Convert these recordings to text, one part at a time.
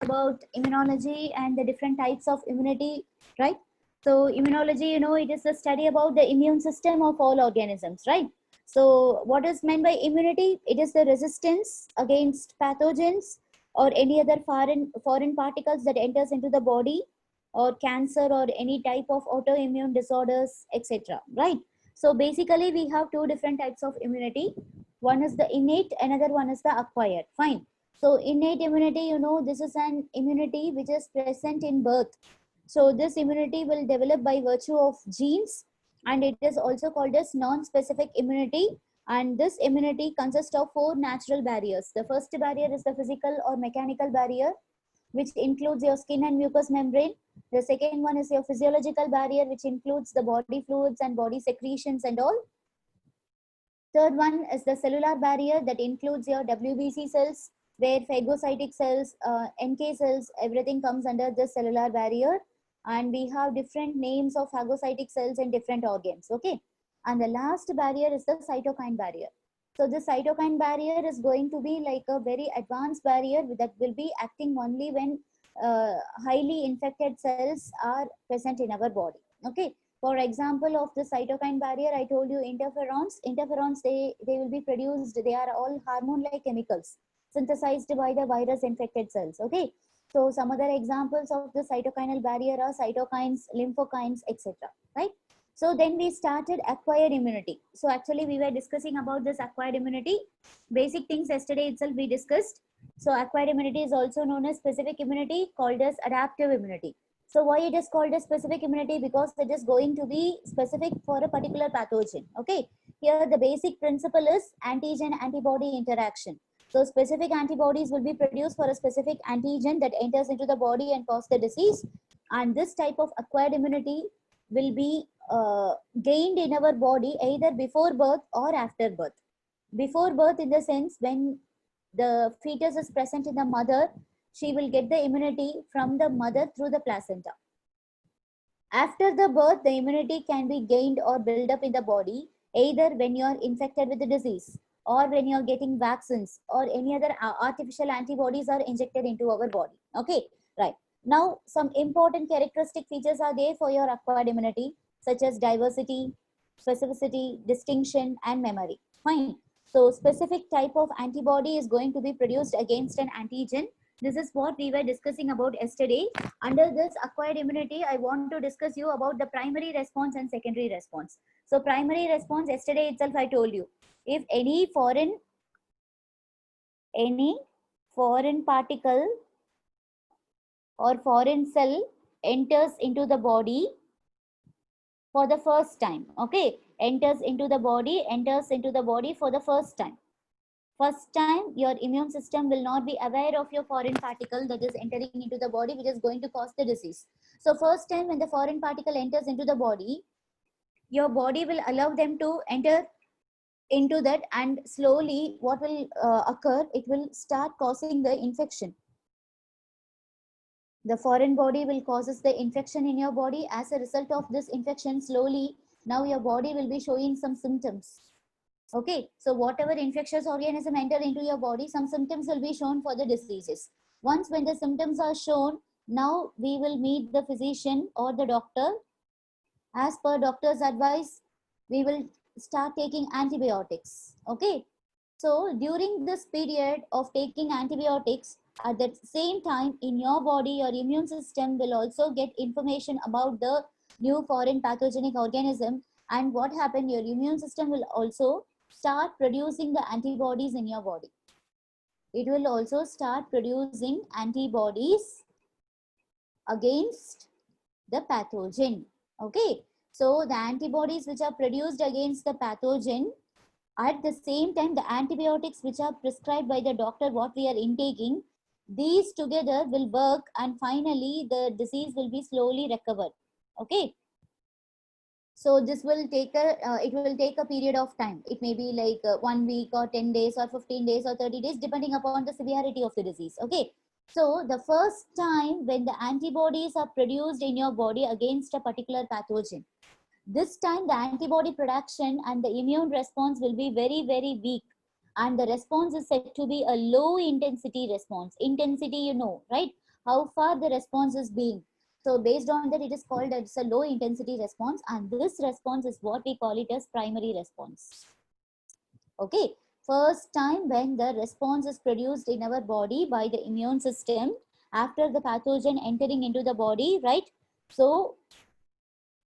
about immunology and the different types of immunity, right? So immunology, you know, it is the study about the immune system of all organisms, right? So what is meant by immunity? It is the resistance against pathogens or any other foreign particles that enters into the body, or cancer or any type of autoimmune disorders, etc., right? So basically we have two different types of immunity. One is the innate, another one is the acquired. Fine. So innate immunity, you know, this is an immunity which is present in birth. So this immunity will develop by virtue of genes, and it is also called as non-specific immunity. And this immunity consists of four natural barriers. The first barrier is the physical or mechanical barrier, which includes your skin and mucous membrane. The second one is your physiological barrier, which includes the body fluids and body secretions and all. Third one is the cellular barrier that includes your WBC cells, where phagocytic cells, NK cells, everything comes under the cellular barrier. And we have different names of phagocytic cells in different organs, okay? And the last barrier is the cytokine barrier. So the cytokine barrier is going to be like a very advanced barrier that will be acting only when highly infected cells are present in our body, okay? For example of the cytokine barrier, I told you interferons. Interferons, they will be produced, they are all hormone-like chemicals synthesized by the virus-infected cells, okay? So some other examples of the cytokinal barrier are cytokines, lymphokines, etc., right? So then we started acquired immunity. So actually we were discussing about this acquired immunity. Basic things yesterday itself we discussed. So acquired immunity is also known as specific immunity, called as adaptive immunity. So why it is called as specific immunity? Because it is going to be specific for a particular pathogen. Okay. Here the basic principle is antigen-antibody interaction. So specific antibodies will be produced for a specific antigen that enters into the body and cause the disease. And this type of acquired immunity will be gained in our body either before birth or after birth. Before birth, in the sense when the fetus is present in the mother, she will get the immunity from the mother through the placenta. After the birth, the immunity can be gained or built up in the body either when you are infected with the disease, or when you are getting vaccines, or any other artificial antibodies are injected into our body. Okay, right. Now, some important characteristic features are there for your acquired immunity, such as diversity, specificity, distinction, and memory. Fine. So specific type of antibody is going to be produced against an antigen. This is what we were discussing about yesterday. Under this acquired immunity, I want to discuss you about the primary response and secondary response. So primary response, yesterday itself I told you, if any foreign particle or foreign cell enters into the body for the first time, okay, enters into the body for the first time. First time, your immune system will not be aware of your foreign particle that is entering into the body, which is going to cause the disease. So first time when the foreign particle enters into the body, your body will allow them to enter into that, and slowly what will occur, it will start causing the infection. The foreign body will causes the infection in your body. As a result of this infection, slowly now your body will be showing some symptoms. Okay, so whatever infectious organism enter into your body, some symptoms will be shown for the diseases. Once when the symptoms are shown, now we will meet the physician or the doctor. As per doctor's advice, we will start taking antibiotics. Okay, so during this period of taking antibiotics, at the same time in your body, your immune system will also get information about the new foreign pathogenic organism. And what happened, your immune system will also start producing the antibodies in your body. It will also start producing antibodies against the pathogen. Okay, so the antibodies which are produced against the pathogen, at the same time the antibiotics which are prescribed by the doctor, what we are intaking, these together will work, and finally the disease will be slowly recovered. Okay, so this will take it will take a period of time. It may be like 1 week or 10 days or 15 days or 30 days, depending upon the severity of the disease. Okay, so the first time when the antibodies are produced in your body against a particular pathogen, this time the antibody production and the immune response will be very, very weak, and the response is said to be a low intensity response. Intensity, you know, right? how far the response is being. So based on that, it is called as a low intensity response, and this response is what we call it as primary response. Okay, first time when the response is produced in our body by the immune system after the pathogen entering into the body, right? So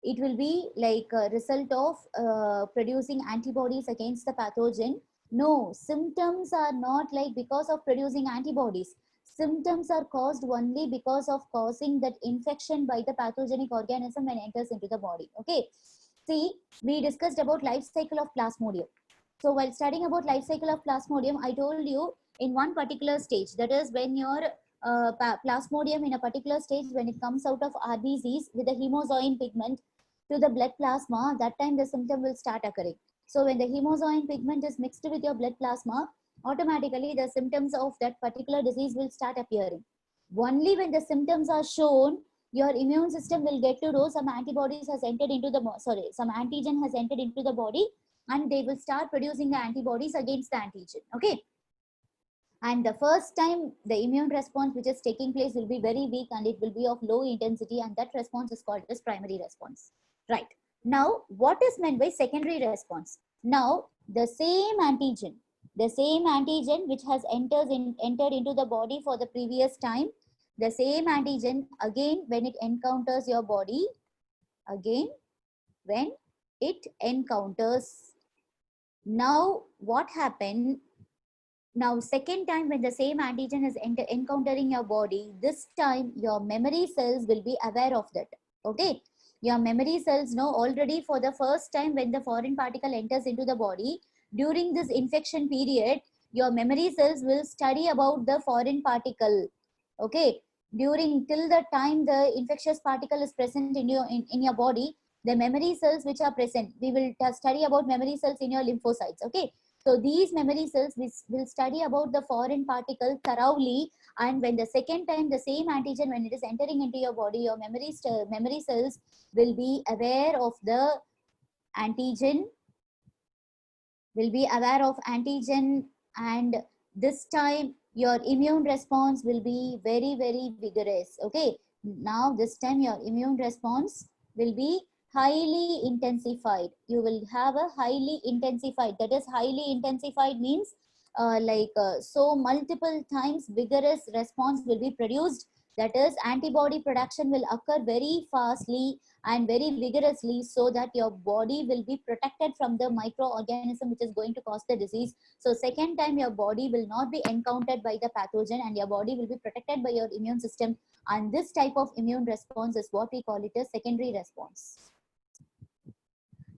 it will be like a result of producing antibodies against the pathogen. No, symptoms are not like because of producing antibodies. Symptoms are caused only because of causing that infection by the pathogenic organism when it enters into the body. Okay, see, we discussed about life cycle of Plasmodium. So while studying about life cycle of Plasmodium, I told you in one particular stage, that is when your Plasmodium in a particular stage, when it comes out of RBCs with the hemozoin pigment to the blood plasma, that time the symptom will start occurring. So when the hemozoin pigment is mixed with your blood plasma, automatically the symptoms of that particular disease will start appearing. Only when the symptoms are shown, your immune system will get to know some antibodies has entered into the, some antigen has entered into the body, and they will start producing the antibodies against the antigen. Okay. And the first time the immune response which is taking place will be very weak and it will be of low intensity, and that response is called as primary response. Right. Now, what is meant by secondary response? Now, the same antigen which has entered into the body for the previous time, the same antigen again when it encounters your body, again when it encounters. Now, what happened? Now, second time when the same antigen is encountering your body, this time your memory cells will be aware of that. Okay. Your memory cells know already for the first time when the foreign particle enters into the body, during this infection period, your memory cells will study about the foreign particle. Okay. During till the time the infectious particle is present in your body, the memory cells which are present, we will study about memory cells in your lymphocytes. Okay. So these memory cells will study about the foreign particle thoroughly, and when the second time the same antigen when it is entering into your body, your memory cells will be aware of the antigen, and this time your immune response will be very, very vigorous. Okay, now this time your immune response will be highly intensified. You will have a highly intensified, that is highly intensified means so multiple times vigorous response will be produced, that is antibody production will occur very fastly and very vigorously, so that your body will be protected from the microorganism which is going to cause the disease. So second time your body will not be encountered by the pathogen and your body will be protected by your immune system, and this type of immune response is what we call it as secondary response.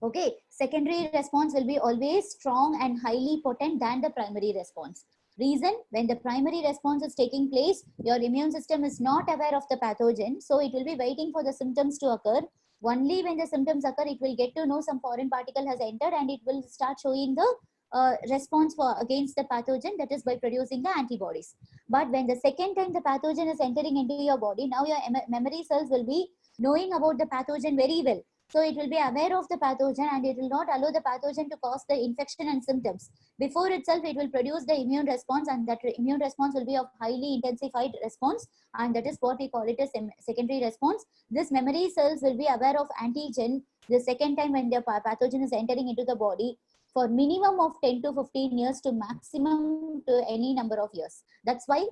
Okay, secondary response will be always strong and highly potent than the primary response. Reason, when the primary response is taking place, your immune system is not aware of the pathogen, so it will be waiting for the symptoms to occur. Only when the symptoms occur, it will get to know some foreign particle has entered and it will start showing the response against the pathogen, that is by producing the antibodies. But when the second time the pathogen is entering into your body, now your memory cells will be knowing about the pathogen very well. So it will be aware of the pathogen and it will not allow the pathogen to cause the infection and symptoms. Before itself, it will produce the immune response, and that immune response will be of highly intensified response, and that is what we call it as secondary response. This memory cells will be aware of antigen the second time when the pathogen is entering into the body for minimum of 10 to 15 years to maximum to any number of years. That's why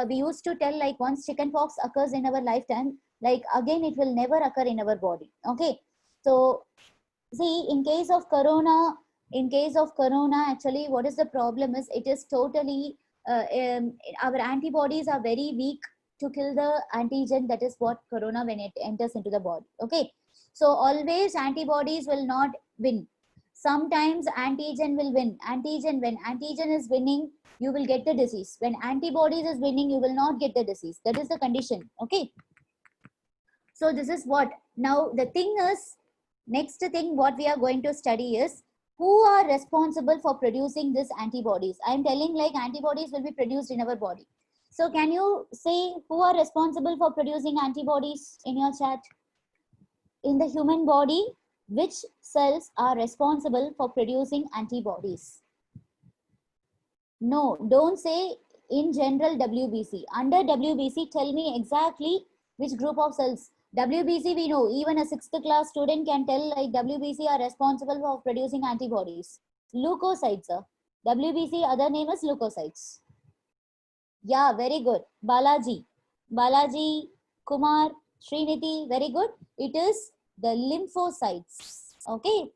we used to tell, like, once chickenpox occurs in our lifetime, like again it will never occur in our body. Okay. So, see, in case of corona, actually, what is the problem is it is totally, our antibodies are very weak to kill the antigen, that is what corona when it enters into the body. Okay. So, always antibodies will not win. Sometimes antigen will win. When antigen is winning, you will get the disease. When antibodies is winning, you will not get the disease. That is the condition. Okay. So, this is what. Now, the thing is, next thing what we are going to study is who are responsible for producing these antibodies. I am telling, like, antibodies will be produced in our body. So can you say who are responsible for producing antibodies in your chat? In the human body, which cells are responsible for producing antibodies? No, don't say in general WBC. Under WBC, tell me exactly which group of cells. WBC we know, even a 6th class student can tell like WBC are responsible for producing antibodies. Leukocytes, sir. WBC other name is leukocytes. Yeah, very good. Balaji, Kumar, Sriniti, very good. It is the lymphocytes. Okay.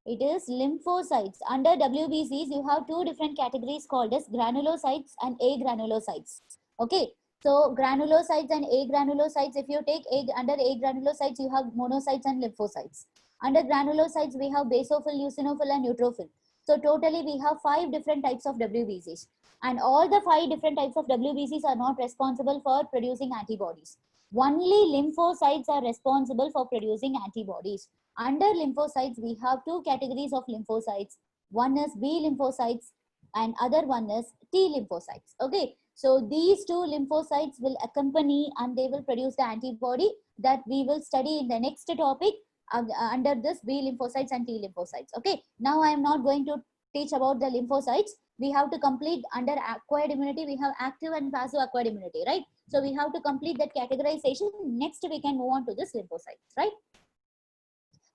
It is lymphocytes. Under WBCs, you have two different categories called as granulocytes and agranulocytes. Okay. So granulocytes and agranulocytes, if you take under agranulocytes, you have monocytes and lymphocytes. Under granulocytes, we have basophil, eosinophil, and neutrophil. So totally, we have 5 different types of WBCs. And all the 5 different types of WBCs are not responsible for producing antibodies. Only lymphocytes are responsible for producing antibodies. Under lymphocytes, we have 2 categories of lymphocytes. One is B lymphocytes and other one is T lymphocytes. Okay, so these 2 lymphocytes will accompany and they will produce the antibody that we will study in the next topic under this B lymphocytes and T lymphocytes. Okay, now I am not going to teach about the lymphocytes. We have to complete under acquired immunity. We have active and passive acquired immunity, right? So we have to complete that categorization. Next, we can move on to this lymphocytes, right?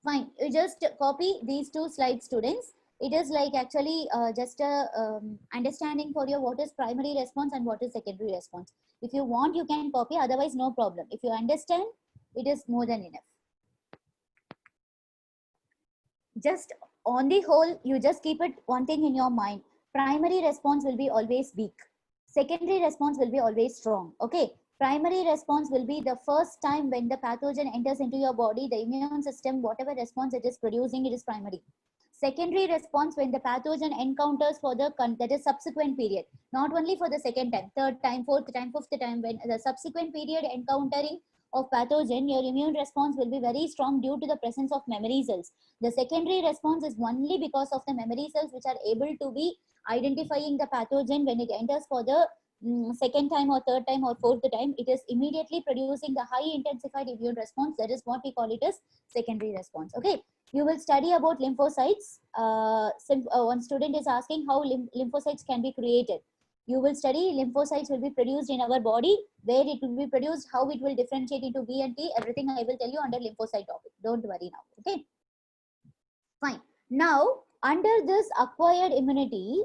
Fine, you just copy these 2 slides, students. It is like actually just a understanding for you what is primary response and what is secondary response. If you want, you can copy, otherwise no problem. If you understand, it is more than enough. Just on the whole, you just keep it one thing in your mind. Primary response will be always weak. Secondary response will be always strong. Okay. Primary response will be the first time when the pathogen enters into your body, the immune system, whatever response it is producing, it is primary. Secondary response when the pathogen encounters for the that is subsequent period, not only for the second time, third time, fourth time, fifth time, when the subsequent period encountering of pathogen, your immune response will be very strong due to the presence of memory cells. The secondary response is only because of the memory cells which are able to be identifying the pathogen when it enters for the second time or third time or fourth time. It is immediately producing the high intensified immune response. That is what we call it as secondary response. Okay, you will study about lymphocytes. One student is asking how lymphocytes can be created. You will study lymphocytes will be produced in our body, where it will be produced, how it will differentiate into B and T. Everything I will tell you under lymphocyte topic. Don't worry now. Okay, fine. Now under this acquired immunity,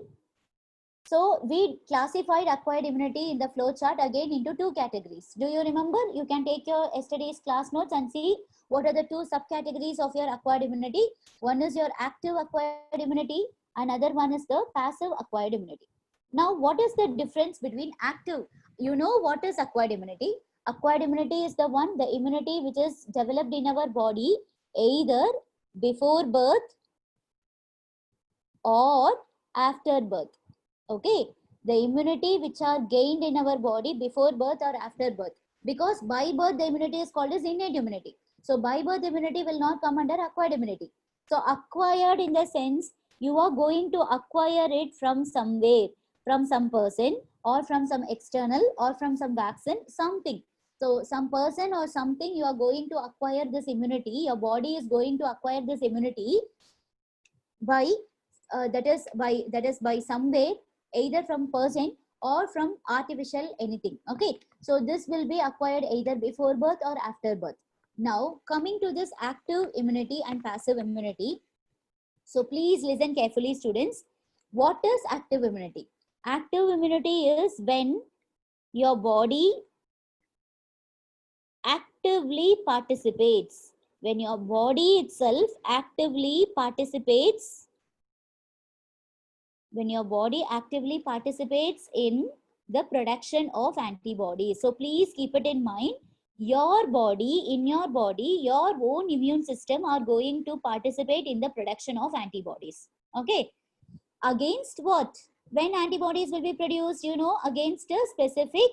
so we classified acquired immunity in the flow chart again into 2 categories. Do you remember? You can take your yesterday's class notes and see what are the 2 subcategories of your acquired immunity. One is your active acquired immunity, another one is the passive acquired immunity. Now, what is the difference between active? You know what is acquired immunity? Acquired immunity is the one, the immunity which is developed in our body either before birth or after birth. Okay, the immunity which are gained in our body before birth or after birth. Because by birth, the immunity is called as innate immunity. So by birth immunity will not come under acquired immunity. So acquired in the sense, you are going to acquire it from somewhere, from some person or from some external or from some vaccine, something. So some person or something, you are going to acquire this immunity. Your body is going to acquire this immunity by that is by somewhere, either from person or from artificial anything. Okay, so this will be acquired either before birth or after birth. Now coming to this active immunity and passive immunity, so please listen carefully, students. What is active immunity? Active immunity is when your body actively participates, when your body itself actively participates, when your body actively participates in the production of antibodies. So please keep it in mind. Your body, in your body, your own immune system are going to participate in the production of antibodies. Okay. Against what? When antibodies will be produced, you know, against a specific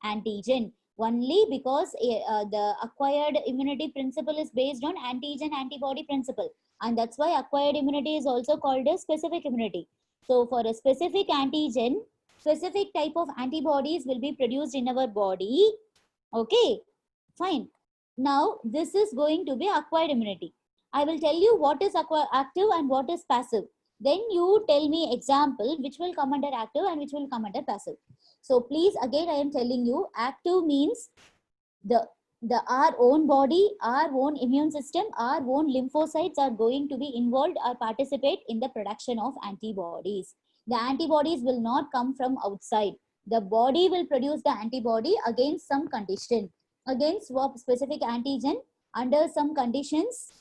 antigen. Only because the acquired immunity principle is based on antigen antibody principle. And that's why acquired immunity is also called a specific immunity. So for a specific antigen, specific type of antibodies will be produced in our body. Okay, fine. Now this is going to be acquired immunity. I will tell you what is active and what is passive. Then you tell me example which will come under active and which will come under passive. So please, again, I am telling you, active means the our own body, our own immune system, our own lymphocytes are going to be involved or participate in the production of antibodies. The antibodies will not come from outside. The body will produce the antibody against some condition, against what specific antigen, under some conditions.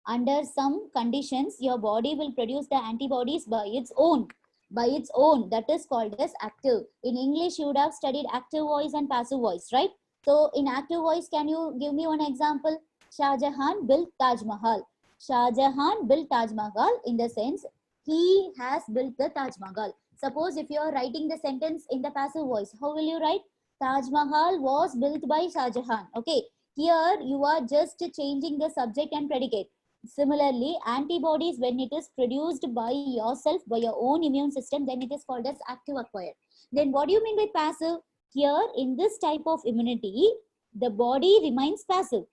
Under some conditions, your body will produce the antibodies by its own. By its own, that is called as active. In English, you would have studied active voice and passive voice, right? So in active voice, can you give me one example? Shah Jahan built Taj Mahal. Shah Jahan built Taj Mahal in the sense he has built the Taj Mahal. Suppose if you are writing the sentence in the passive voice, how will you write? Taj Mahal was built by Shah Jahan. Okay, here you are just changing the subject and predicate. Similarly, antibodies, when it is produced by yourself, by your own immune system, then it is called as active acquired. Then what do you mean by passive? Here, in this type of immunity, the body remains passive.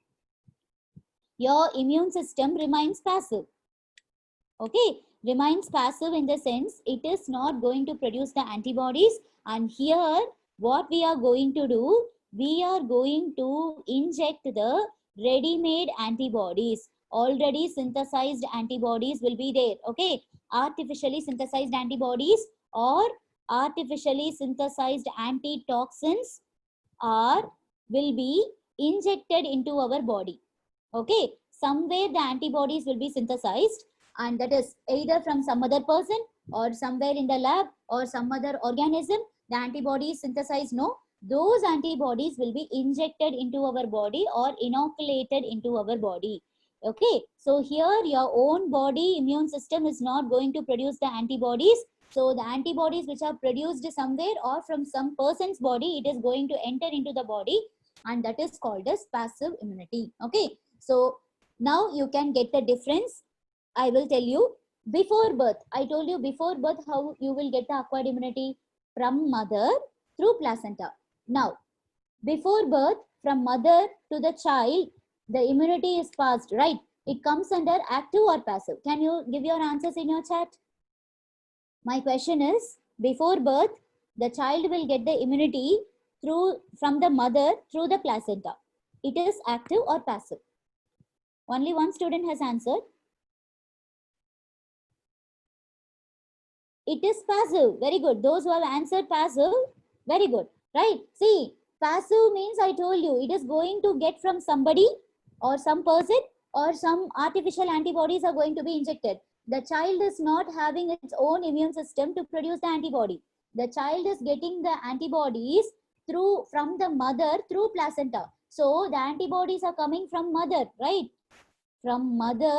Your immune system remains passive. Okay, remains passive in the sense it is not going to produce the antibodies. And here, what we are going to do, we are going to inject the ready-made antibodies. Already synthesized antibodies will be there. Okay, artificially synthesized antibodies or artificially synthesized antitoxins will be injected into our body. Okay, somewhere the antibodies will be synthesized, and that is either from some other person or somewhere in the lab or some other organism. The antibody is synthesized. No, those antibodies will be injected into our body or inoculated into our body. Okay, so here your own body immune system is not going to produce the antibodies. So the antibodies which are produced somewhere or from some person's body, it is going to enter into the body, and that is called as passive immunity. Okay, so now you can get the difference. I will tell you. Before birth, I told you before birth how you will get the acquired immunity from mother through placenta. Now, before birth, from mother to the child, the immunity is passed, right? It comes under active or passive. Can you give your answers in your chat? My question is, before birth, the child will get the immunity from the mother through the placenta. It is active or passive? Only one student has answered. It is passive. Very good. Those who have answered passive, very good. Right? See, passive means I told you, it is going to get from somebody or some person, or some artificial antibodies are going to be injected. The child is not having its own immune system to produce the antibody. The child is getting the antibodies from the mother through placenta. So the antibodies are coming from mother, right? From mother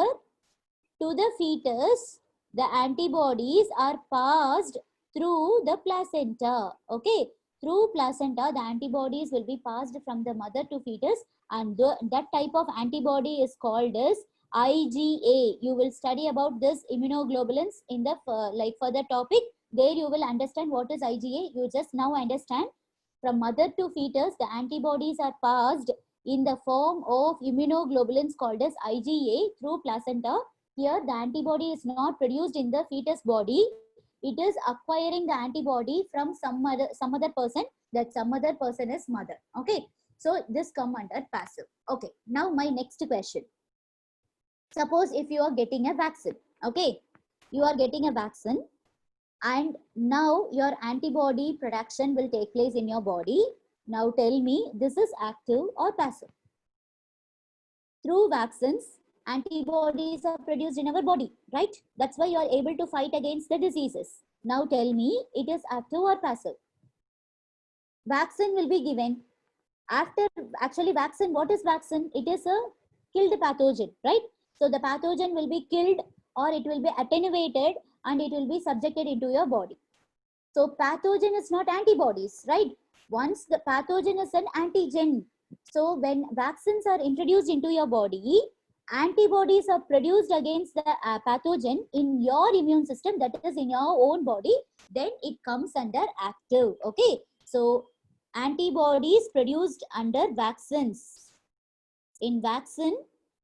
to the fetus, the antibodies are passed through the placenta. Okay, through placenta, the antibodies will be passed from the mother to fetus, and that type of antibody is called as IgA. You will study about this immunoglobulins in the further topic. There you will understand what is IgA. You just now understand. From mother to fetus, the antibodies are passed in the form of immunoglobulins called as IgA through placenta. Here, the antibody is not produced in the fetus body. It is acquiring the antibody from some other person. That some other person is mother. Okay. So this come under passive. Okay. Now my next question. Suppose if you are getting a vaccine. Okay. You are getting a vaccine, and now your antibody production will take place in your body. Now tell me, this is active or passive? Through vaccines, antibodies are produced in our body, right? That's why you are able to fight against the diseases. Now tell me, it is active or passive? Vaccine will be given. Actually vaccine, what is vaccine? It is a killed pathogen, right? So the pathogen will be killed or it will be attenuated and it will be subjected into your body. So pathogen is not antibodies, right? Once the pathogen is an antigen. So when vaccines are introduced into your body, antibodies are produced against the pathogen in your immune system, that is in your own body, then it comes under active. Okay, so antibodies produced under vaccines. In vaccine,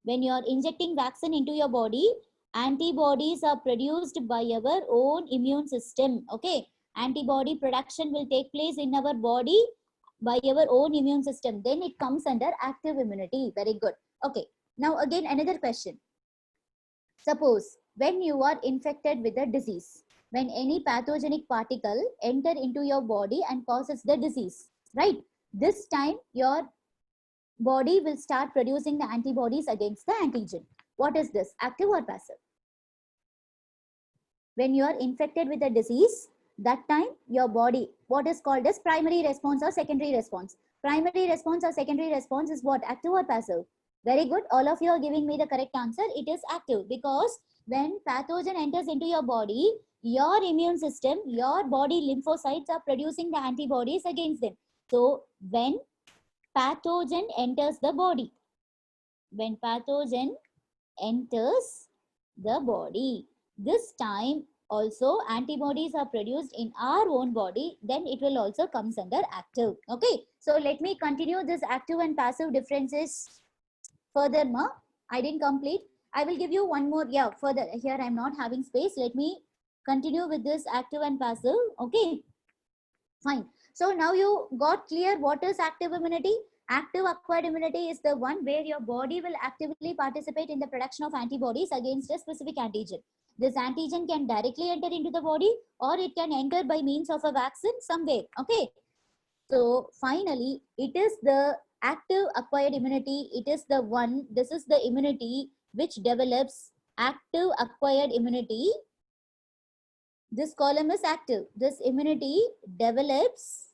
when you are injecting vaccine into your body, antibodies are produced by our own immune system. Okay, Antibody production will take place in our body by our own immune system. Then it comes under active immunity. Very good. Okay. Now again another question. Suppose when you are infected with a disease, when any pathogenic particle enter into your body and causes the disease, right? This time your body will start producing the antibodies against the antigen. What is this? Active or passive? When you are infected with a disease, that time your body, what is called as primary response or secondary response. Primary response or secondary response is what? Active or passive? Very good. All of you are giving me the correct answer. It is active, because when pathogen enters into your body, your immune system, your body lymphocytes are producing the antibodies against them. So when pathogen enters the body, when pathogen enters the body, this time also antibodies are produced in our own body, then it will also comes under active. Okay, so let me continue this active and passive differences further. I didn't complete. I will give you one more. Yeah, further here I'm not having space. Let me continue with this active and passive. Okay, fine. So now you got clear what is active immunity. Active acquired immunity is the one where your body will actively participate in the production of antibodies against a specific antigen. This antigen can directly enter into the body, or it can enter by means of a vaccine somewhere. Okay. So finally, it is the active acquired immunity. It is the one, this is the immunity which develops active acquired immunity. This column is active. This immunity develops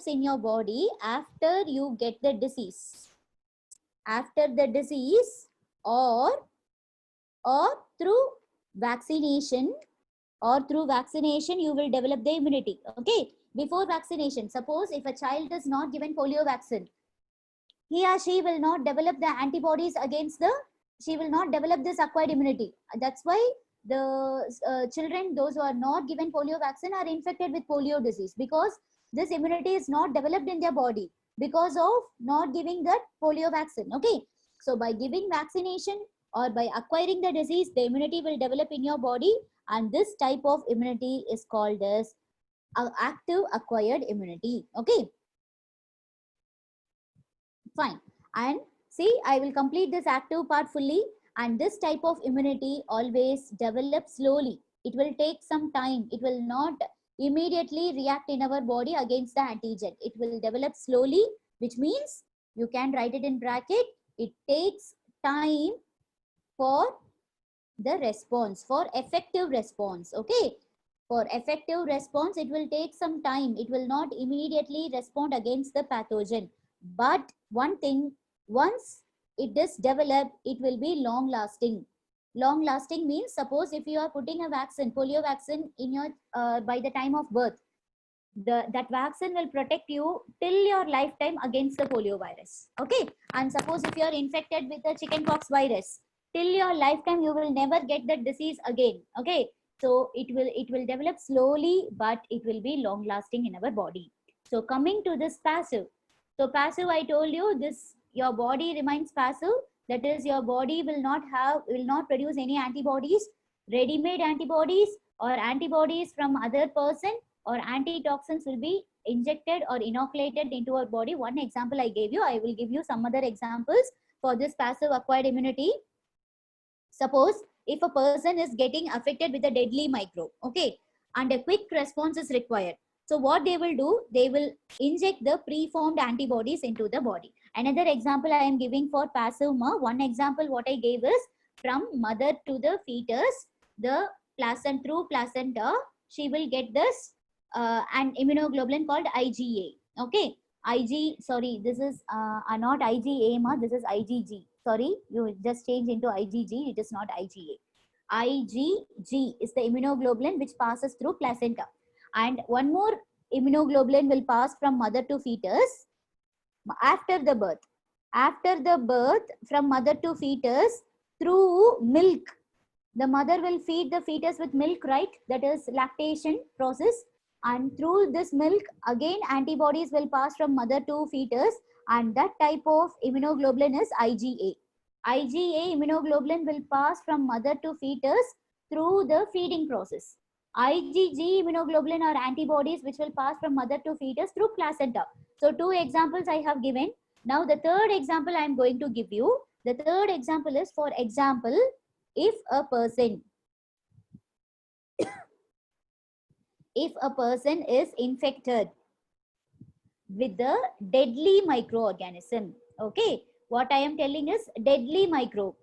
in your body after you get the disease. After the disease, or through vaccination, you will develop the immunity. Okay. Before vaccination, suppose if a child is not given polio vaccine, he or she will not develop the antibodies against she will not develop this acquired immunity. That's why the children, those who are not given polio vaccine, are infected with polio disease, because this immunity is not developed in their body because of not giving that polio vaccine. Okay. So by giving vaccination or by acquiring the disease, the immunity will develop in your body, and this type of immunity is called as active acquired immunity. Okay, fine. And see, I will complete this active part fully, and this type of immunity always develops slowly. It will take some time. It will not immediately react in our body against the antigen. It will develop slowly, which means you can write it in bracket. It takes time for the response, for effective response. Okay. For effective response, it will take some time. It will not immediately respond against the pathogen. But one thing, once it is developed, it will be long lasting. Long lasting means, suppose if you are putting a vaccine, polio vaccine in your by the time of birth, that vaccine will protect you till your lifetime against the polio virus. Okay. And suppose if you are infected with the chickenpox virus, till your lifetime you will never get that disease again. Okay. So it will develop slowly, but it will be long lasting in our body. So coming to this passive. So passive, I told you, this your body remains passive. That is, your body will not produce any antibodies, ready-made antibodies or antibodies from other person, or antitoxins will be injected or inoculated into our body. One example I gave you. I will give you some other examples for this passive acquired immunity. Suppose if a person is getting affected with a deadly microbe, okay, and a quick response is required. So what they will do, they will inject the preformed antibodies into the body. Another example I am giving for passive. One example what I gave is from mother to the fetus, the through placenta, she will get this an immunoglobulin called IgA. Okay, this is not IgA, this is IgG. Sorry, you just change into IgG, it is not IgA. IgG is the immunoglobulin which passes through placenta. And one more immunoglobulin will pass from mother to fetus after the birth. After the birth, from mother to fetus, through milk. The mother will feed the fetus with milk, right? That is lactation process. And through this milk, again antibodies will pass from mother to fetus, and that type of immunoglobulin is IgA. IgA immunoglobulin will pass from mother to fetus through the feeding process. IgG immunoglobulin are antibodies which will pass from mother to fetus through placenta. So 2 examples I have given. Now the third example I am going to give you. The third example is, for example, if a person is infected with the deadly microorganism. Okay, what I am telling is deadly microbe.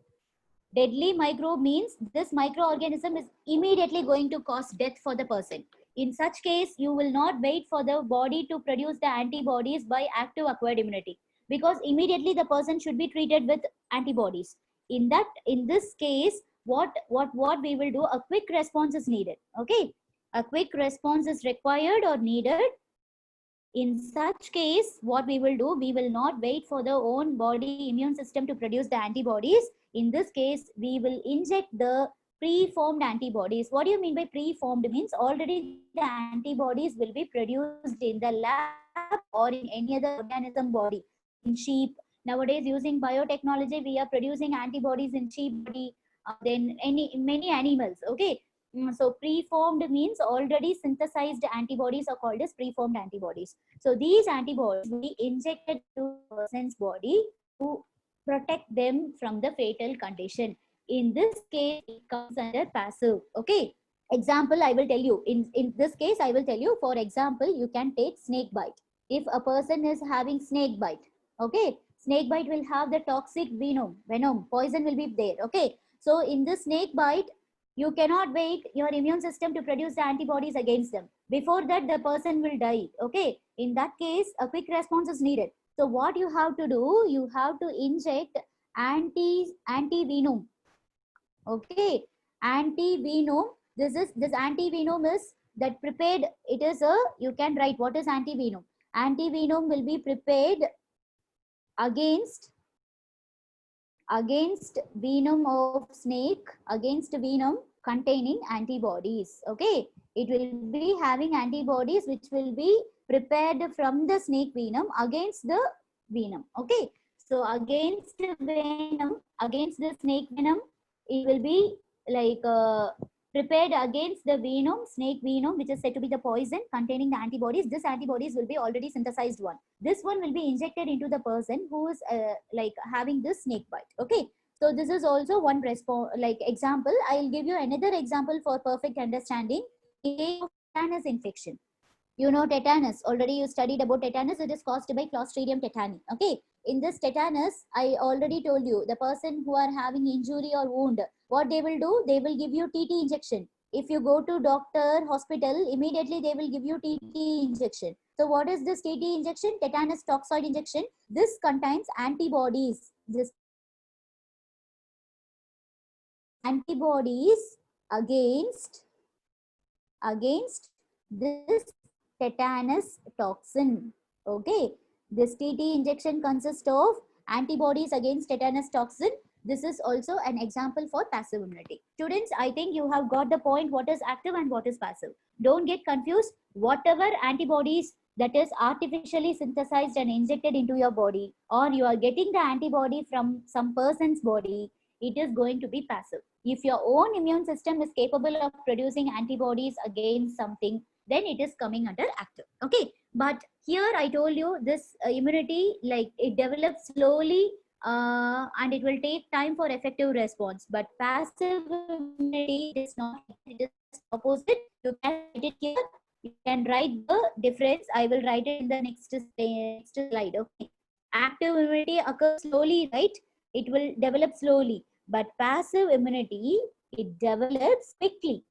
Deadly microbe means this microorganism is immediately going to cause death for the person. In such case, you will not wait for the body to produce the antibodies by active acquired immunity, because immediately the person should be treated with antibodies. In this case, what we will do, a quick response is needed. Okay, a quick response is required or needed. In such case, what we will do, we will not wait for the own body immune system to produce the antibodies. In this case, we will inject the preformed antibodies. What do you mean by preformed? Means already the antibodies will be produced in the lab or in any other organism body. In sheep, nowadays using biotechnology, we are producing antibodies in sheep body, then many animals. Okay, so preformed means already synthesized antibodies are called as preformed antibodies. So these antibodies will be injected to a person's body to protect them from the fatal condition. In this case, it comes under passive. Okay. Example, I will tell you. In this case, I will tell you, for example, you can take snake bite. If a person is having snake bite, okay, snake bite will have the toxic venom, poison will be there. Okay. So in this snake bite, you cannot wait your immune system to produce the antibodies against them. Before that, the person will die. Okay. In that case, a quick response is needed. So what you have to do, you have to inject anti-venom. Okay. Anti-venom. This anti-venom is that prepared. It is a, you can write what is anti-venom. Anti-venom will be prepared against venom of snake, against venom containing antibodies. Okay, it will be having antibodies which will be prepared from the snake venom against the venom. Okay, so against venom, against the snake venom, it will be like prepared against the venom, snake venom, which is said to be the poison containing the antibodies. This antibodies will be already synthesized one. This one will be injected into the person who is like having this snake bite. Okay, so this is also one response, like example. I'll give you another example for perfect understanding. In case of tetanus infection, you know tetanus, already you studied about tetanus. It is caused by Clostridium tetani. Okay, in this tetanus, I already told you, the person who are having injury or wound, what they will do, they will give you TT injection. If you go to doctor, hospital, immediately they will give you TT injection. So what is this TT injection? Tetanus toxoid injection. This contains antibodies. This antibodies against this tetanus toxin. Okay, this TT injection consists of antibodies against tetanus toxin. This is also an example for passive immunity. Students, I think you have got the point, what is active and what is passive. Don't get confused. Whatever antibodies that is artificially synthesized and injected into your body, or you are getting the antibody from some person's body, it is going to be passive. If your own immune system is capable of producing antibodies against something, then it is coming under active. Okay, but here I told you this immunity, like it develops slowly and it will take time for effective response. But passive immunity is not, it is opposite. You can write it here. You can write the difference. I will write it in the next slide. Okay, active immunity occurs slowly, right? It will develop slowly, but passive immunity, it develops quickly.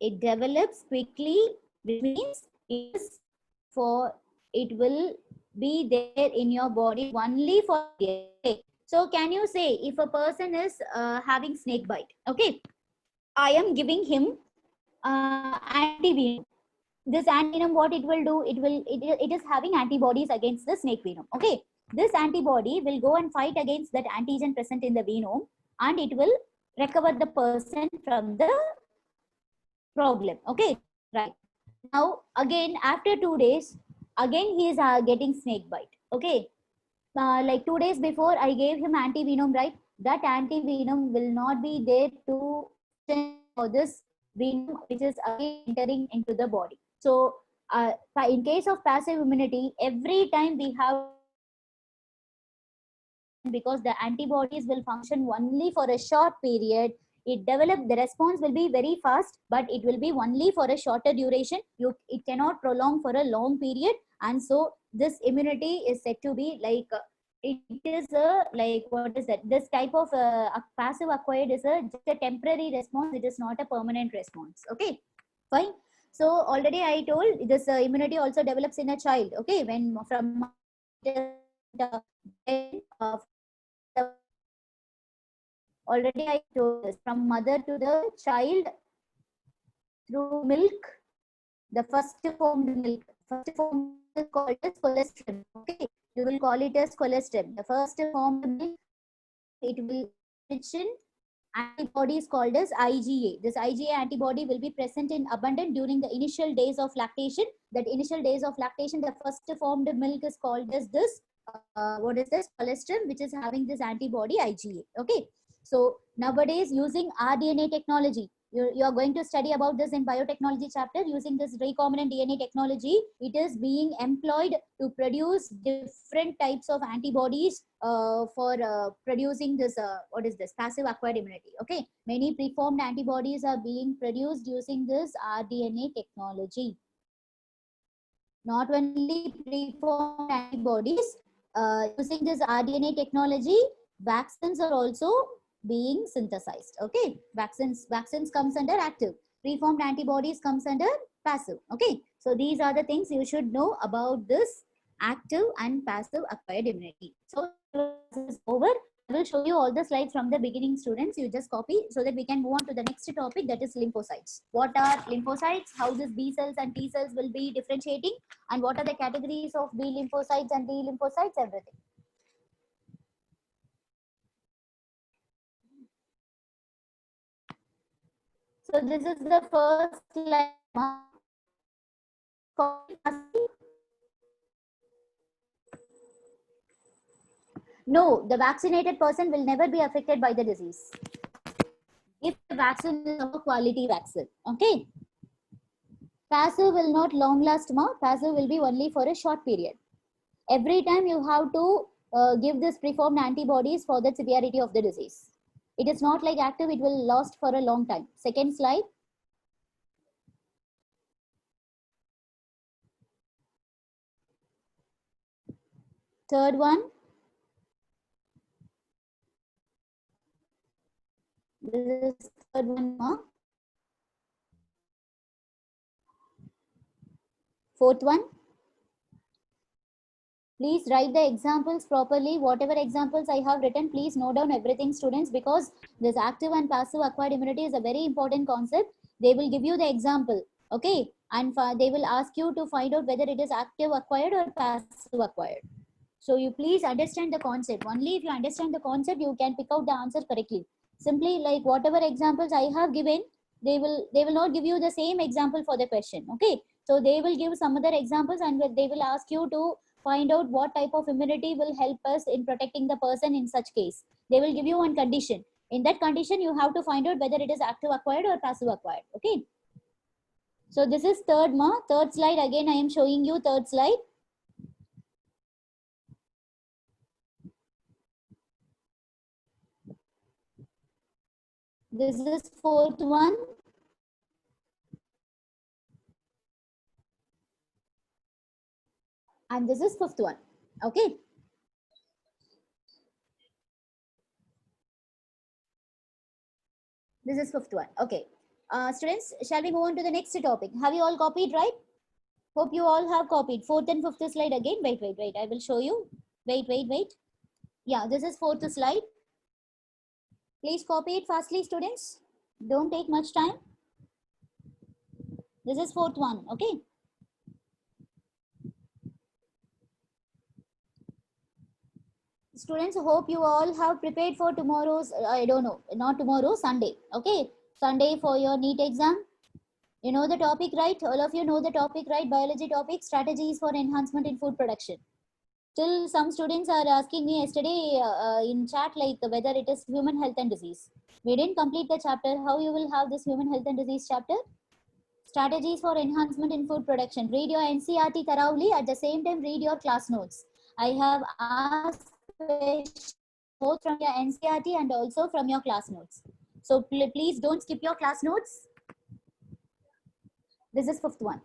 It develops quickly, which means it will be there in your body only for a day. So can you say, if a person is having snake bite, okay, I am giving him antivenom. This antivenom, what it will do, it is having antibodies against the snake venom. Okay, this antibody will go and fight against that antigen present in the venom, and it will recover the person from the problem. Okay, right. Now again, after 2 days, again he is getting snake bite. Okay, like 2 days before I gave him antivenom, right? That antivenom will not be there to for this venom, which is again entering into the body. So in case of passive immunity, every time we have, because the antibodies will function only for a short period, it develop, the response will be very fast, but it will be only for a shorter duration. It cannot prolong for a long period. And so this immunity is said to be like it is a, like, what is that, this type of passive acquired is a just a temporary response, it is not a permanent response. Okay, fine. So already I told this immunity also develops in a child. Okay, when from uh, already I told this, from mother to the child through milk, the first formed milk, first formed is called as colostrum. Okay, you will call it as colostrum. The first formed milk, it will mention antibody is called as IgA. This IgA antibody will be present in abundant during the initial days of lactation. That initial days of lactation, the first formed milk is called as this, what is this, colostrum, which is having this antibody IgA. Okay, so nowadays using rDNA technology, you are going to study about this in biotechnology chapter. Using this recombinant DNA technology, it is being employed to produce different types of antibodies for producing this what is this, passive acquired immunity. Okay, many preformed antibodies are being produced using this rDNA technology. Not only preformed antibodies, using this rDNA technology, vaccines are also being synthesized. Okay, vaccines comes under active, preformed antibodies comes under passive. Okay, so these are the things you should know about this active and passive acquired immunity. So this is over. I will show you all the slides from the beginning, students. You just copy so that we can move on to the next topic, that is lymphocytes. What are lymphocytes? How this B cells and T cells will be differentiating, and what are the categories of B lymphocytes and T lymphocytes, everything. So this is the first slide. No, the vaccinated person will never be affected by the disease if the vaccine is of a quality vaccine. Okay. Passive will not long last, ma. Passive will be only for a short period. Every time you have to give this preformed antibodies for the severity of the disease. It is not like active, it will last for a long time. Second slide. Third one. This is third one, ma. Fourth one. Please write the examples properly. Whatever examples I have written, please note down everything, students, because this active and passive acquired immunity is a very important concept. They will give you the example, okay, and they will ask you to find out whether it is active acquired or passive acquired. So you please understand the concept. Only if you understand the concept, you can pick out the answer correctly. Simply like whatever examples I have given, they will not give you the same example for the question. Okay, so they will give some other examples and they will ask you to find out what type of immunity will help us in protecting the person in such case. They will give you one condition. In that condition, you have to find out whether it is active acquired or passive acquired. Okay. So this is third slide. Again, I am showing you third slide. This is fourth one. And this is fifth one. Okay. This is fifth one. Okay. Students, shall we move on to the next topic? Have you all copied, right? Hope you all have copied. Fourth and fifth slide again. Wait. I will show you. Wait. Yeah, this is fourth slide. Please copy it fastly, students. Don't take much time. This is fourth one. Okay. Students, hope you all have prepared for tomorrow's, I don't know, not tomorrow, Sunday. Okay. Sunday for your NEET exam. You know the topic, right? All of you know the topic, right? Biology topic, strategies for enhancement in food production. Still, some students are asking me yesterday in chat like whether it is human health and disease. We didn't complete the chapter. How you will have this human health and disease chapter? Strategies for enhancement in food production. Read your NCRT thoroughly. At the same time, read your class notes. I have asked questions both from your NCRT and also from your class notes. So please don't skip your class notes. This is fifth one.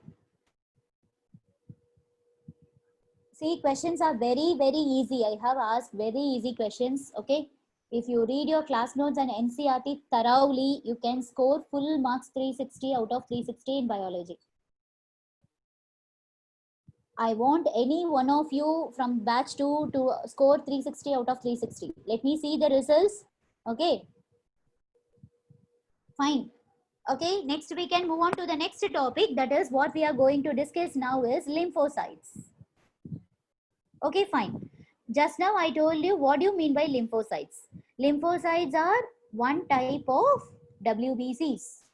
See, questions are very, very easy. I have asked very easy questions. Okay. If you read your class notes and NCRT thoroughly, you can score full marks 360 out of 360 in biology. I want any one of you from batch 2 to score 360 out of 360. Let me see the results. Okay. Fine. Okay. Next we can move on to the next topic. That is what we are going to discuss now is lymphocytes. Okay, fine. Just now I told you what do you mean by lymphocytes. Lymphocytes are one type of WBCs.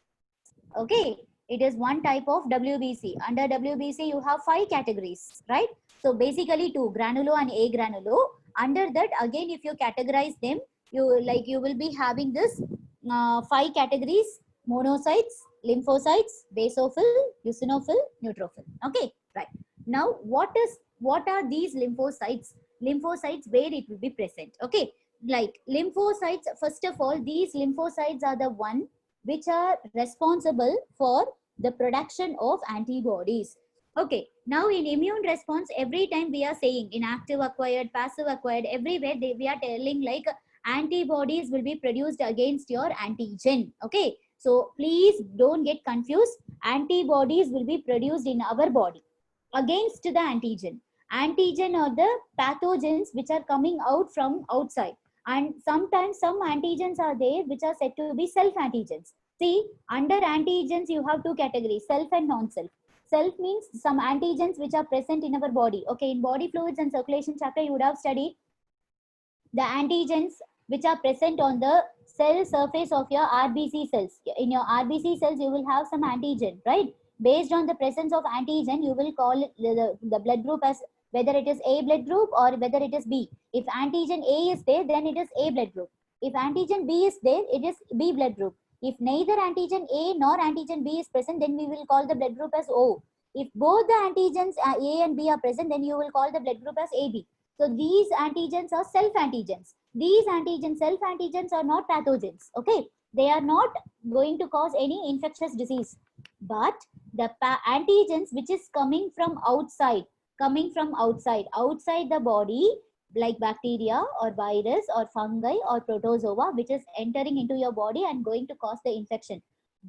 Okay, it is one type of WBC. Under WBC you have 5 categories, right? So basically 2, granulo and agranulo. Under that again if you categorize them, you will be having this 5 categories: monocytes, lymphocytes, basophil, eosinophil, neutrophil. Okay, right. Now what are these lymphocytes? Lymphocytes, where it will be present. Okay, like lymphocytes, first of all, these lymphocytes are the one which are responsible for the production of antibodies. Okay, now in immune response, every time we are saying in active acquired, passive acquired, everywhere we are telling like antibodies will be produced against your antigen. Okay, so please don't get confused. Antibodies will be produced in our body against the antigen. Antigen are the pathogens which are coming out from outside, and sometimes some antigens are there which are said to be self antigens. See, under antigens you have 2 categories: self and non-self. Self means some antigens which are present in our body. Okay, in body fluids and circulation chapter you would have studied the antigens which are present on the cell surface of your RBC cells. In your RBC cells, you will have some antigen, right? Based on the presence of antigen, you will call it the blood group as whether it is A blood group or whether it is B. If antigen A is there, then it is A blood group. If antigen B is there, it is B blood group. If neither antigen A nor antigen B is present, then we will call the blood group as O. If both the antigens A and B are present, then you will call the blood group as AB. So these antigens are self antigens. These antigens, self antigens are not pathogens. Okay, they are not going to cause any infectious disease. But the antigens which is coming from outside the body, like bacteria or virus or fungi or protozoa, which is entering into your body and going to cause the infection.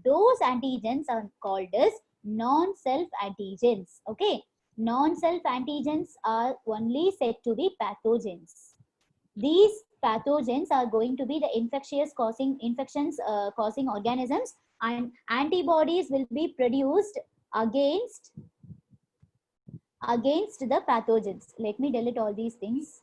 Those antigens are called as non-self antigens. Okay, non-self antigens are only said to be pathogens. These pathogens are going to be the infections causing organisms, and antibodies will be produced against the pathogens. Let me delete all these things.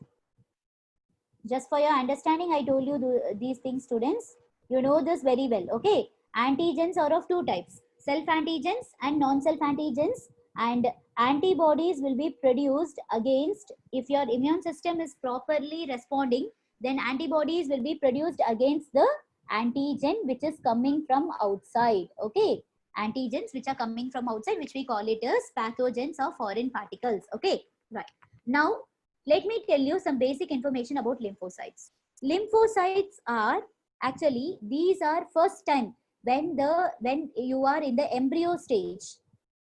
Just for your understanding, I told you these things, students. You know this very well. Okay, antigens are of 2 types: self antigens and non-self antigens. And antibodies will be produced against, if your immune system is properly responding, then antibodies will be produced against the antigen which is coming from outside. Okay, antigens which are coming from outside, which we call it as pathogens or foreign particles. Okay, right. Now let me tell you some basic information about lymphocytes. Lymphocytes are actually, these are first time when you are in the embryo stage.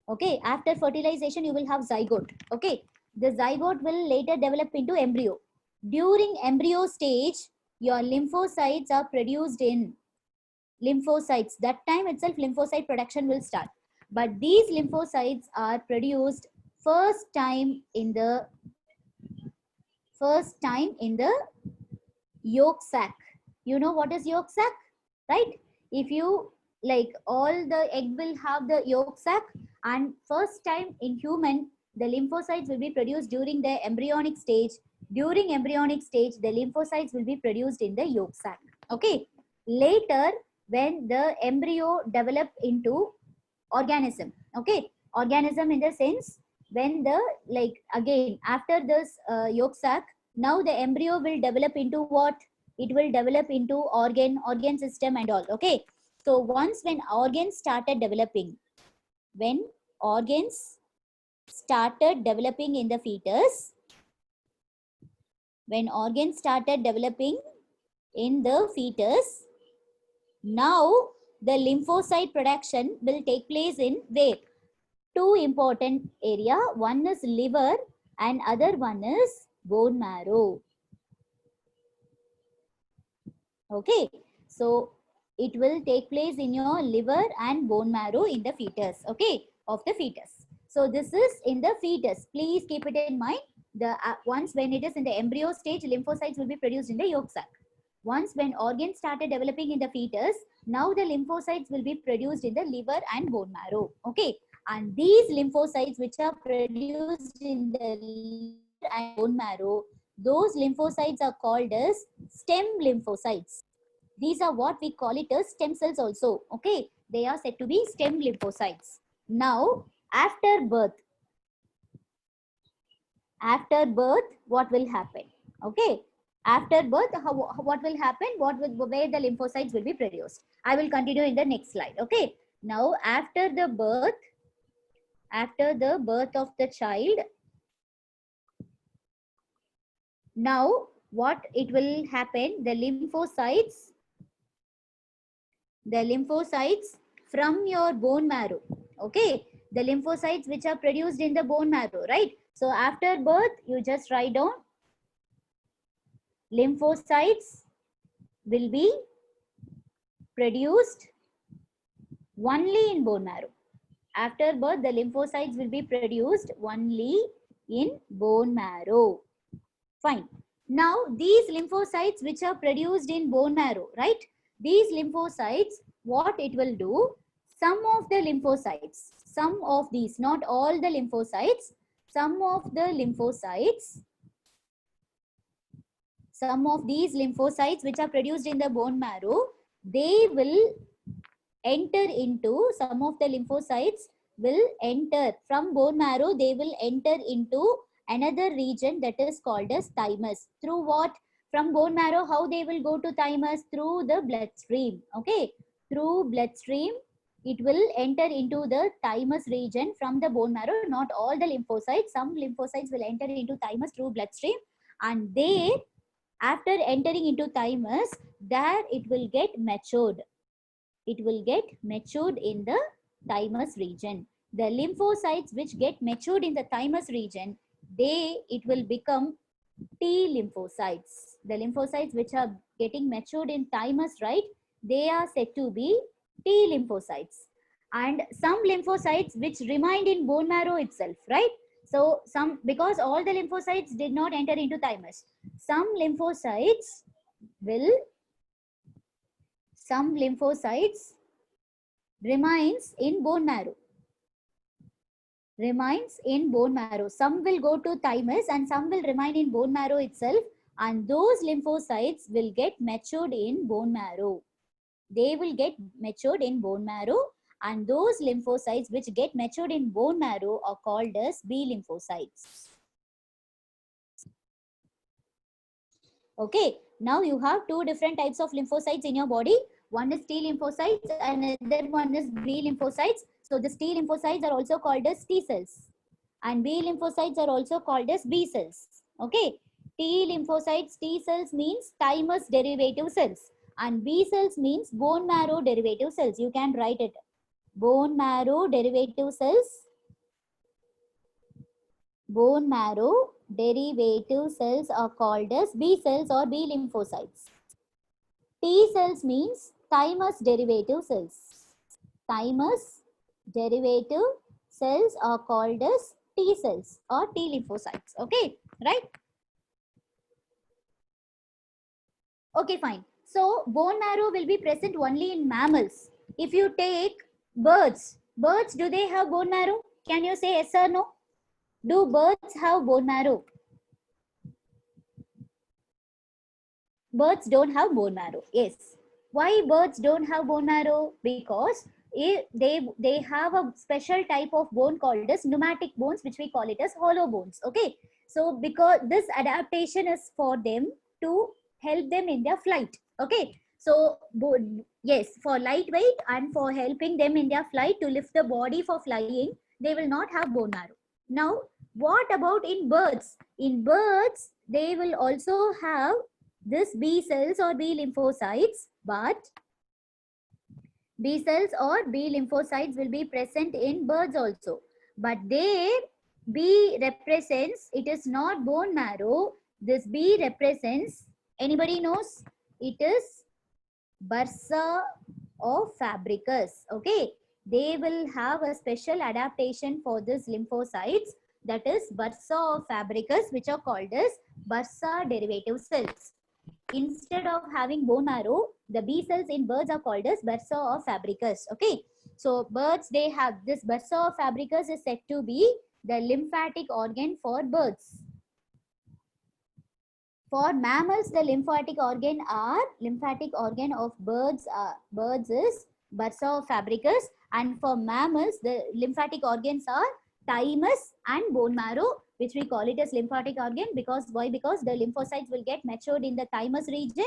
Okay, after fertilization you will have zygote. Okay, the zygote will later develop into embryo. During embryo stage, your lymphocytes are produced in lymphocytes. That time itself lymphocyte production will start. But these lymphocytes are produced first time in the yolk sac. You know what is yolk sac, right? If you like, all the egg will have the yolk sac, and first time in human the lymphocytes will be produced during the embryonic stage. During embryonic stage, the lymphocytes will be produced in the yolk sac. Okay, later when the embryo develop into organism, okay, organism in the sense when the, like, again after this yolk sac, now the embryo will develop into what? It will develop into organ system and all. Okay, so once when organs started developing, when organs started developing in the fetus, when organs started developing in the fetus, now the lymphocyte production will take place in where? Two important area. One is liver and other one is bone marrow. Okay, so it will take place in your liver and bone marrow in the fetus. Okay, of the fetus. So this is in the fetus. Please keep it in mind. The once when it is in the embryo stage, lymphocytes will be produced in the yolk sac. Once when organs started developing in the fetus, now the lymphocytes will be produced in the liver and bone marrow. Okay, and these lymphocytes which are produced in the liver and bone marrow, those lymphocytes are called as stem lymphocytes. These are what we call it as stem cells also. Okay, they are said to be stem lymphocytes. Now after birth, what will happen? Okay, after birth, what will happen? Where the lymphocytes will be produced? I will continue in the next slide. Okay, now after the birth of the child, now what it will happen? The lymphocytes from your bone marrow. Okay, the lymphocytes which are produced in the bone marrow, right? So after birth, you just write down lymphocytes will be produced only in bone marrow. After birth, the lymphocytes will be produced only in bone marrow. Fine. Now, these lymphocytes which are produced in bone marrow, right? These lymphocytes, what it will do? Some of the lymphocytes, some of these, not all the lymphocytes, some of these lymphocytes which are produced in the bone marrow, they will enter into, some of the lymphocytes will enter from bone marrow, they will enter into another region that is called as thymus. Through what? From bone marrow, how they will go to thymus? Through the bloodstream. Okay, through bloodstream, it will enter into the thymus region from the bone marrow. Not all the lymphocytes, some lymphocytes will enter into thymus through bloodstream, and they, after entering into thymus, there it will get matured. It will get matured in the thymus region. The lymphocytes which get matured in the thymus region, it will become T lymphocytes. The lymphocytes which are getting matured in thymus, right? They are said to be T lymphocytes. And some lymphocytes which remained in bone marrow itself, right? So some, because all the lymphocytes did not enter into thymus, some lymphocytes remains in bone marrow. Some will go to thymus and some will remain in bone marrow itself, and those lymphocytes will get matured in bone marrow. They will get matured in bone marrow, and those lymphocytes which get matured in bone marrow are called as B lymphocytes. Okay, now you have two different types of lymphocytes in your body. One is T lymphocytes and another one is B lymphocytes. So the T lymphocytes are also called as T cells, and B lymphocytes are also called as B cells. Okay, T lymphocytes, T cells means thymus derivative cells, and B cells means bone marrow derivative cells. You can write it. Bone marrow derivative cells. Bone marrow derivative cells are called as B cells or B lymphocytes. T cells means thymus derivative cells. Thymus derivative cells are called as T cells or T lymphocytes. Okay, right? Okay, fine. So bone marrow will be present only in mammals. If you take birds, do they have bone marrow? Can you say yes or no? Do birds have bone marrow? Birds don't have bone marrow. Yes. Why birds don't have bone marrow? Because they have a special type of bone called as pneumatic bones, which we call it as hollow bones. Okay, so because this adaptation is for them to help them in their flight. Okay, so yes, for lightweight and for helping them in their flight to lift the body for flying, they will not have bone marrow. Now, what about in birds? In birds, they will also have this B cells or B lymphocytes, but B cells or B lymphocytes will be present in birds also. But there, B represents, it is not bone marrow. This B represents, anybody knows? It is bursa of fabricus. Okay, they will have a special adaptation for this lymphocytes, that is bursa of fabricus, which are called as bursa derivative cells. Instead of having bone marrow, the B cells in birds are called as bursa of fabricus. Okay, so birds, they have this bursa of fabricus is said to be the lymphatic organ for birds. For mammals, the lymphatic organ of birds is bursa of fabricus, and for mammals, the lymphatic organs are thymus and bone marrow, which we call it as lymphatic organ. Because why? Because the lymphocytes will get matured in the thymus region.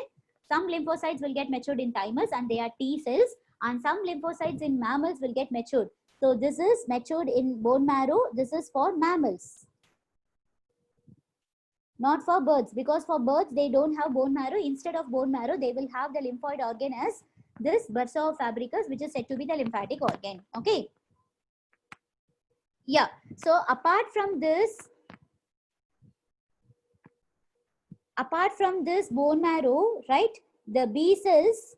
Some lymphocytes will get matured in thymus and they are T cells, and some lymphocytes in mammals will get matured. So this is matured in bone marrow. This is for mammals, not for birds, because for birds they don't have bone marrow. Instead of bone marrow, they will have the lymphoid organ as this bursa of fabricus, which is said to be the lymphatic organ. Okay, yeah. So apart from this bone marrow, right, the B cells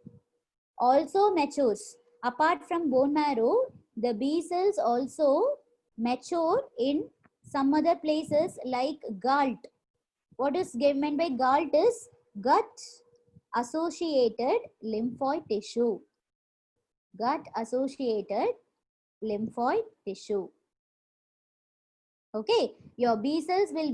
also matures. Apart from bone marrow, the B cells also mature in some other places like galt. What is meant by galt is gut associated lymphoid tissue. Gut associated lymphoid tissue. Okay, your B cells will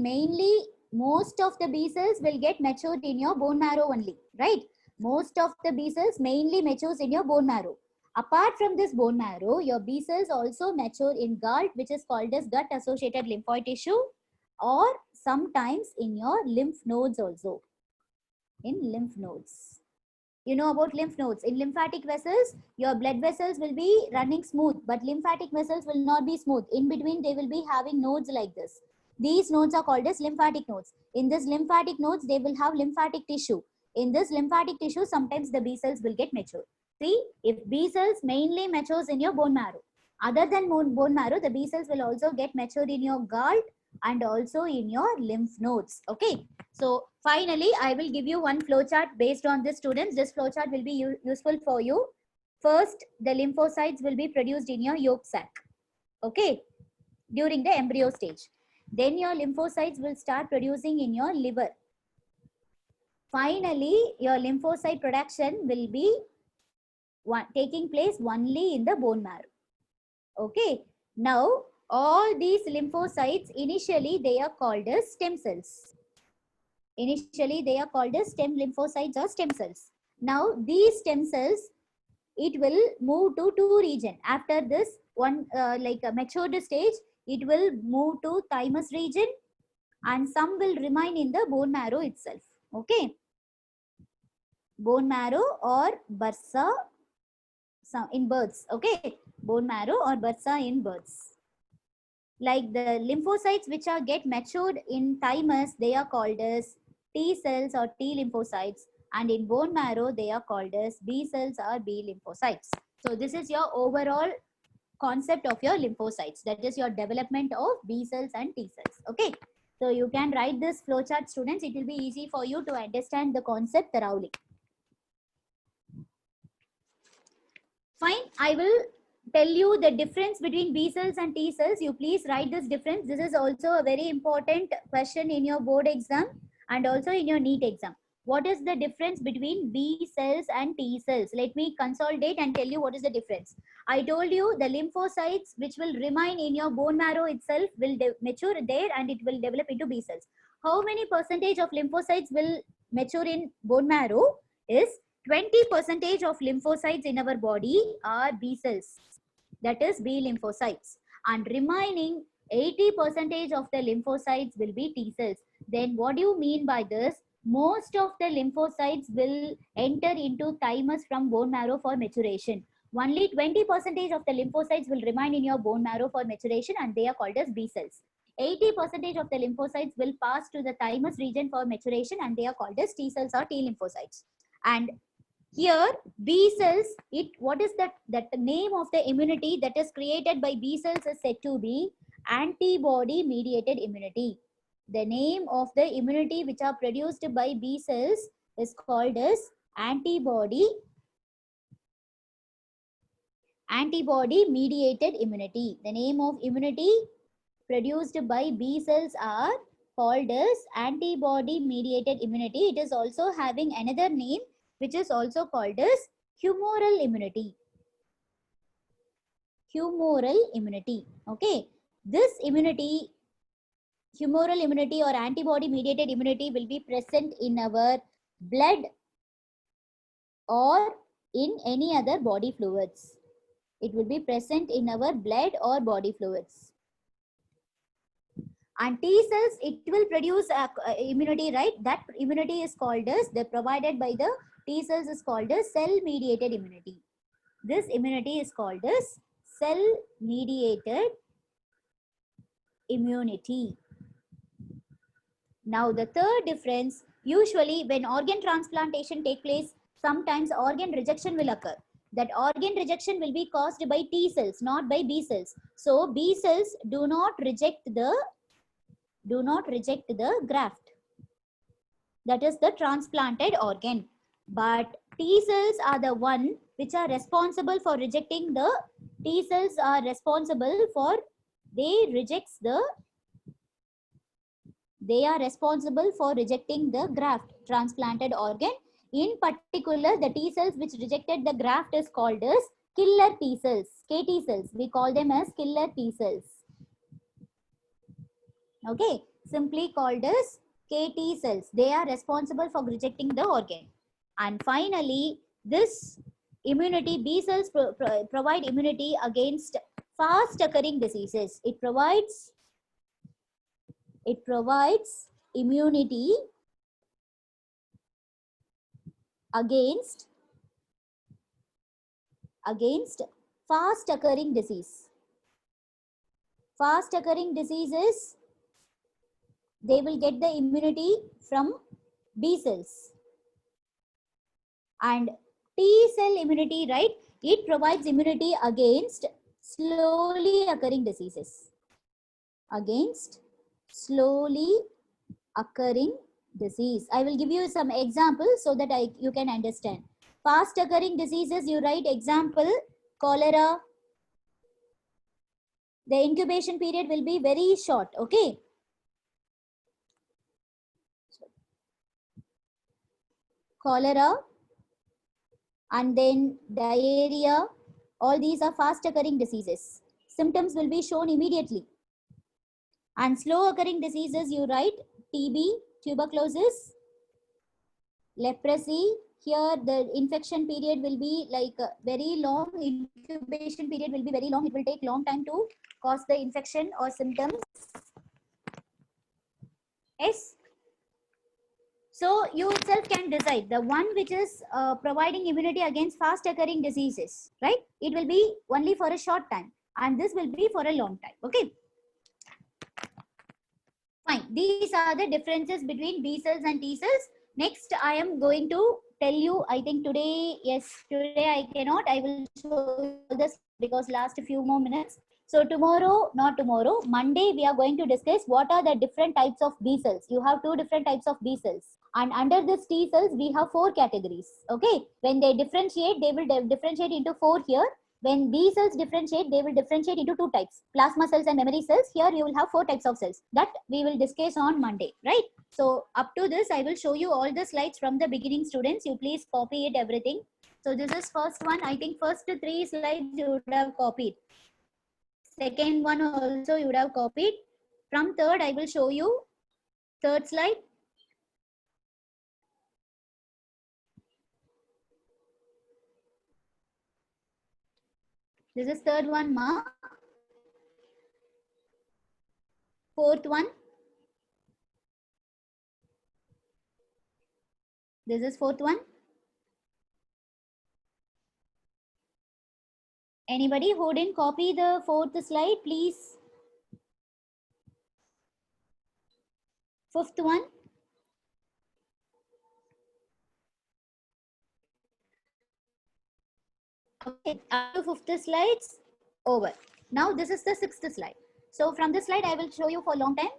most of the B cells will get matured in your bone marrow only, right? Most of the B cells mainly matures in your bone marrow. Apart from this bone marrow, your B cells also mature in galt, which is called as gut associated lymphoid tissue, or sometimes in your lymph nodes also. In lymph nodes. You know about lymph nodes. In lymphatic vessels, your blood vessels will be running smooth, but lymphatic vessels will not be smooth. In between, they will be having nodes like this. These nodes are called as lymphatic nodes. In this lymphatic nodes, they will have lymphatic tissue. In this lymphatic tissue, sometimes the B cells will get mature. See, if B cells mainly matures in your bone marrow, other than bone marrow, the B cells will also get matured in your galt and also in your lymph nodes. Okay, so finally I will give you one flowchart based on this, students. This flowchart will be useful for you. First, the lymphocytes will be produced in your yolk sac, okay, during the embryo stage. Then your lymphocytes will start producing in your liver. Finally, your lymphocyte production will be taking place only in the bone marrow. Okay, now all these lymphocytes, initially they are called as stem cells. Initially they are called as stem lymphocytes or stem cells. Now these stem cells, it will move to two regions. After this one like a matured stage, it will move to thymus region and some will remain in the bone marrow itself. Okay, bone marrow or bursa in birds. Okay, bone marrow or bursa in birds. Like the lymphocytes which are get matured in thymus, they are called as T cells or T lymphocytes, and in bone marrow they are called as B cells or B lymphocytes. So this is your overall concept of your lymphocytes, that is your development of B cells and T cells. Okay, so you can write this flowchart, students. It will be easy for you to understand the concept thoroughly. Fine, I will tell you the difference between B cells and T cells. You please write this difference. This is also a very important question in your board exam and also in your NEET exam. What is the difference between B cells and T cells? Let me consolidate and tell you what is the difference. I told you the lymphocytes which will remain in your bone marrow itself will mature there and it will develop into B cells. How many percentage of lymphocytes will mature in bone marrow is 20% of lymphocytes in our body are B cells, that is B lymphocytes, and remaining 80% of the lymphocytes will be T cells. Then what do you mean by this? Most of the lymphocytes will enter into thymus from bone marrow for maturation. Only 20% of the lymphocytes will remain in your bone marrow for maturation, and they are called as B cells. 80% of the lymphocytes will pass to the thymus region for maturation, and they are called as T cells or T lymphocytes. And here B cells, what is that the name of the immunity that is created by B cells is said to be antibody mediated immunity. The name of the immunity which are produced by B cells is called as antibody mediated immunity. The name of immunity produced by B cells are called as antibody mediated immunity. It is also having another name which is also called as humoral immunity. Humoral immunity. Okay. This immunity, humoral immunity or antibody mediated immunity, will be present in our blood or in any other body fluids. It will be present in our blood or body fluids. And T cells, it will produce immunity, right? That immunity is called as, provided by the T cells is called as cell mediated immunity. This immunity is called as cell mediated immunity. Now the third difference, usually when organ transplantation take place, sometimes organ rejection will occur. That organ rejection will be caused by T cells, not by B cells. So B cells do not reject the graft, that is the transplanted organ, but T cells are the one which are responsible for rejecting the, T cells are responsible for, they are responsible for rejecting the graft, transplanted organ. In particular, the T cells which rejected the graft is called as killer T cells, KT cells. We call them as killer T cells. Okay, simply called as KT cells. They are responsible for rejecting the organ. And finally, this immunity, B cells provide immunity against fast occurring diseases. It provides immunity against fast occurring disease. Fast occurring diseases, they will get the immunity from B cells. And T cell immunity, right? It provides immunity against slowly occurring diseases. Against slowly occurring disease. I will give you some examples so that you can understand. Fast occurring diseases, you write example, cholera. The incubation period will be very short, okay? Cholera, and then diarrhea, all these are fast occurring diseases. Symptoms will be shown immediately. And slow occurring diseases, you write TB, tuberculosis, leprosy. Here the infection period will be like very long, incubation period will be very long. It will take long time to cause the infection or symptoms. Yes. So you itself can decide the one which is providing immunity against fast occurring diseases, right? It will be only for a short time, and this will be for a long time. Okay. Fine. These are the differences between B cells and T cells. Next, I am going to tell you, I think today, yes, today I cannot. I will show this because last few more minutes. So tomorrow, not tomorrow, Monday, we are going to discuss what are the different types of B cells. You have two different types of B cells. And under this T cells, we have 4 categories. Okay. When they differentiate, they will differentiate into 4 here. When B cells differentiate, they will differentiate into 2 types, plasma cells and memory cells. Here you will have 4 types of cells that we will discuss on Monday, right? So up to this, I will show you all the slides from the beginning, students. You please copy it, everything. So this is first one. I think first 3 slides you would have copied. Second one also you would have copied. From third, I will show you third slide. This is third one, ma. Fourth one. This is fourth one. Anybody who didn't copy the fourth slide, please. Fifth one. Okay, up to fifth slides, over. Now this is the sixth slide. So from this slide, I will show you for a long time.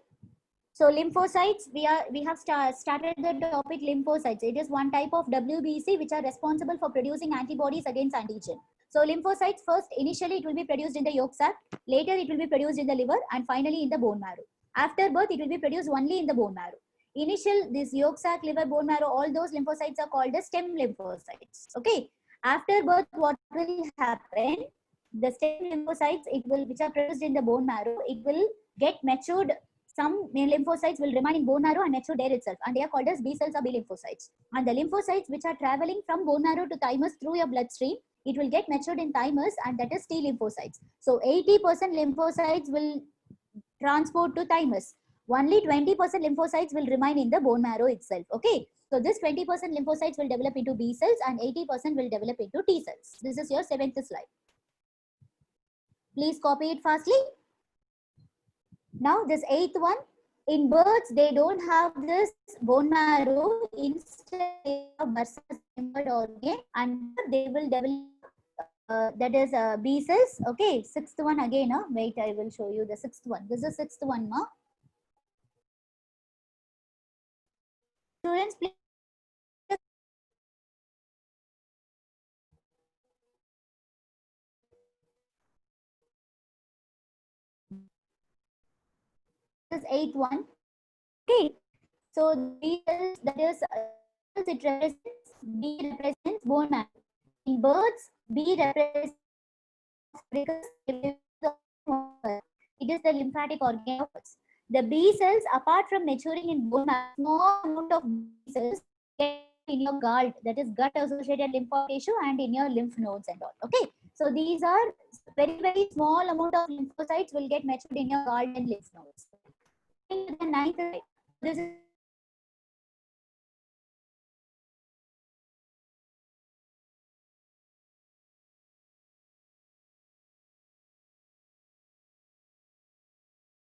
So lymphocytes, we have started the topic lymphocytes. It is one type of WBC which are responsible for producing antibodies against antigen. So lymphocytes first, initially it will be produced in the yolk sac, later it will be produced in the liver, and finally in the bone marrow. After birth, it will be produced only in the bone marrow. Initial, this yolk sac, liver, bone marrow, all those lymphocytes are called as stem lymphocytes. Okay. After birth, what will happen? The stem lymphocytes, which are produced in the bone marrow, it will get matured. Some lymphocytes will remain in bone marrow and mature there itself, and they are called as B cells or B lymphocytes. And the lymphocytes which are traveling from bone marrow to thymus through your bloodstream, it will get matured in thymus, and that is T lymphocytes. So 80% lymphocytes will transport to thymus. Only 20% lymphocytes will remain in the bone marrow itself. Okay. So this 20% lymphocytes will develop into B cells and 80% will develop into T cells. This is your seventh slide. Please copy it fastly. Now this eighth one, in birds, they don't have this bone marrow, instead of bursa organ, and they will develop that is B cells. Okay, sixth one again. Wait, I will show you the sixth one. This is the sixth one. Students, please. This eighth one. Okay, so B cells, that is it represents, B represents bone marrow. In birds, B represents because it is the lymphatic organ of us. The B cells, apart from maturing in bone marrow, small amount of B cells get in your GALT, that is gut associated lymphoid tissue, and in your lymph nodes and all. Okay, so these are very small amount of lymphocytes will get matured in your GALT and lymph nodes. The ninth slide. This is